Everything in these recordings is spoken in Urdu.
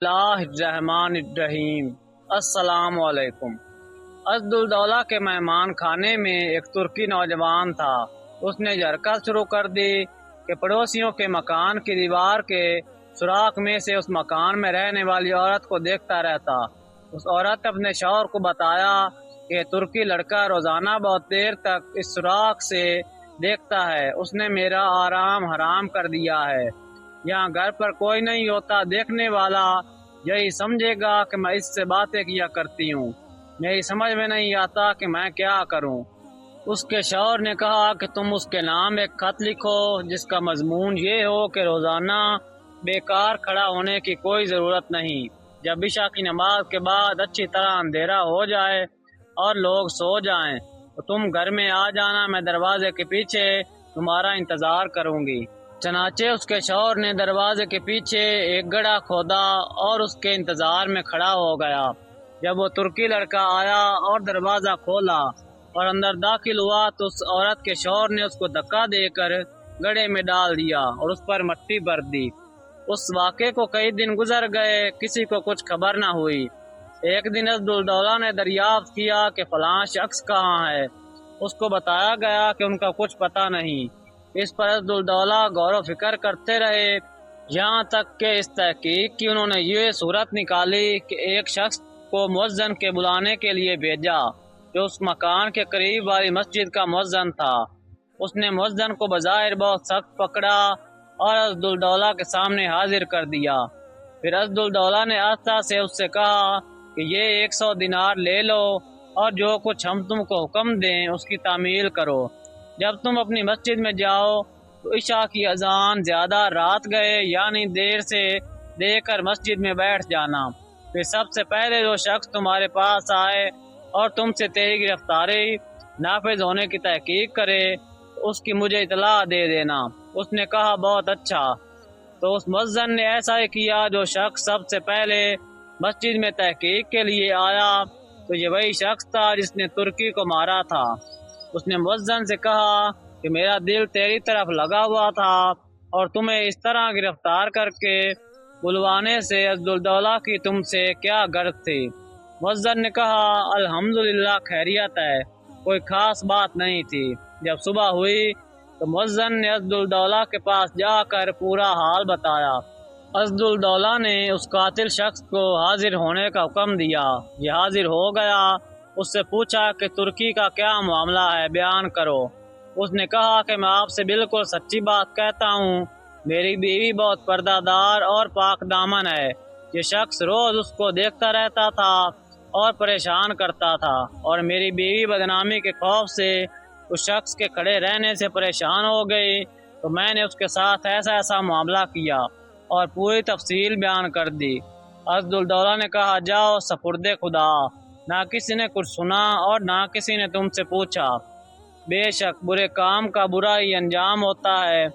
اللہ الرحمن الرحیم۔ السلام علیکم۔ اسدالدولہ کے مہمان خانے میں ایک ترکی نوجوان تھا۔ اس نے یہ حرکت شروع کر دی کہ پڑوسیوں کے مکان کی دیوار کے سوراخ میں سے اس مکان میں رہنے والی عورت کو دیکھتا رہتا۔ اس عورت نے اپنے شوہر کو بتایا کہ ترکی لڑکا روزانہ بہت دیر تک اس سوراخ سے دیکھتا ہے۔ اس نے میرا آرام حرام کر دیا ہے۔ یہاں گھر پر کوئی نہیں ہوتا، دیکھنے والا یہی سمجھے گا کہ میں اس سے باتیں کیا کرتی ہوں۔ میری سمجھ میں نہیں آتا کہ میں کیا کروں۔ اس کے شوہر نے کہا کہ تم اس کے نام ایک خط لکھو جس کا مضمون یہ ہو کہ روزانہ بیکار کھڑا ہونے کی کوئی ضرورت نہیں۔ جب عشاء کی نماز کے بعد اچھی طرح اندھیرا ہو جائے اور لوگ سو جائیں تو تم گھر میں آ جانا، میں دروازے کے پیچھے تمہارا انتظار کروں گی۔ چنانچہ اس کے شوہر نے دروازے کے پیچھے ایک گڑھا کھودا اور اس کے انتظار میں کھڑا ہو گیا۔ جب وہ ترکی لڑکا آیا اور دروازہ کھولا اور اندر داخل ہوا تو اس عورت کے شوہر نے اس کو دھکا دے کر گڑھے میں ڈال دیا اور اس پر مٹی بھر دی۔ اس واقعے کو کئی دن گزر گئے، کسی کو کچھ خبر نہ ہوئی۔ ایک دن اسدالدولہ نے دریافت کیا کہ فلاں شخص کہاں ہے۔ اس کو بتایا گیا کہ ان کا کچھ پتہ نہیں۔ اس پر اسدالدولہ غور و فکر کرتے رہے، یہاں تک کہ اس تحقیق کی انہوں نے یہ صورت نکالی کہ ایک شخص کو مؤذن کے بلانے کے لیے بھیجا جو اس مکان کے قریب والی مسجد کا مؤذن تھا۔ اس نے مؤذن کو بظاہر بہت سخت پکڑا اور اسدالدولہ کے سامنے حاضر کر دیا۔ پھر اسدالدولہ نے آہستہ سے اس سے کہا کہ یہ 100 دینار لے لو اور جو کچھ ہم تم کو حکم دیں اس کی تعمیل کرو۔ جب تم اپنی مسجد میں جاؤ تو عشاء کی اذان زیادہ رات گئے یعنی دیر سے دے کر مسجد میں بیٹھ جانا۔ پھر سب سے پہلے جو شخص تمہارے پاس آئے اور تم سے تیری گرفتاری نافذ ہونے کی تحقیق کرے اس کی مجھے اطلاع دے دینا۔ اس نے کہا بہت اچھا۔ تو اس مؤذن نے ایسا ہی کیا۔ جو شخص سب سے پہلے مسجد میں تحقیق کے لیے آیا تو یہ وہی شخص تھا جس نے ترکی کو مارا تھا۔ اس نے مؤذن سے کہا کہ میرا دل تیری طرف لگا ہوا تھا اور تمہیں اس طرح گرفتار کر کے بلوانے سے اسدالدولہ کی تم سے کیا غرض تھی؟ مؤذن نے کہا الحمدللہ خیریت ہے، کوئی خاص بات نہیں تھی۔ جب صبح ہوئی تو مؤذن نے اسدالدولہ کے پاس جا کر پورا حال بتایا۔ اسدالدولہ نے اس قاتل شخص کو حاضر ہونے کا حکم دیا۔ یہ حاضر ہو گیا۔ اس سے پوچھا کہ ترکی کا کیا معاملہ ہے، بیان کرو۔ اس نے کہا کہ میں آپ سے بالکل سچی بات کہتا ہوں، میری بیوی بہت پردہ دار اور پاک دامن ہے۔ یہ شخص روز اس کو دیکھتا رہتا تھا اور پریشان کرتا تھا اور میری بیوی بدنامی کے خوف سے اس شخص کے کھڑے رہنے سے پریشان ہو گئی تو میں نے اس کے ساتھ ایسا معاملہ کیا اور پوری تفصیل بیان کر دی۔ اسدالدولہ نے کہا جاؤ سپرد خدا، نہ کسی نے کچھ سنا اور نہ کسی نے تم سے پوچھا۔ بے شک برے کام کا برا ہی انجام ہوتا ہے۔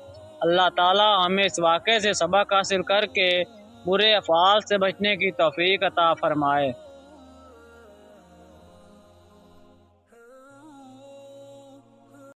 اللہ تعالی ہمیں اس واقعے سے سبق حاصل کر کے برے افعال سے بچنے کی توفیق عطا فرمائے۔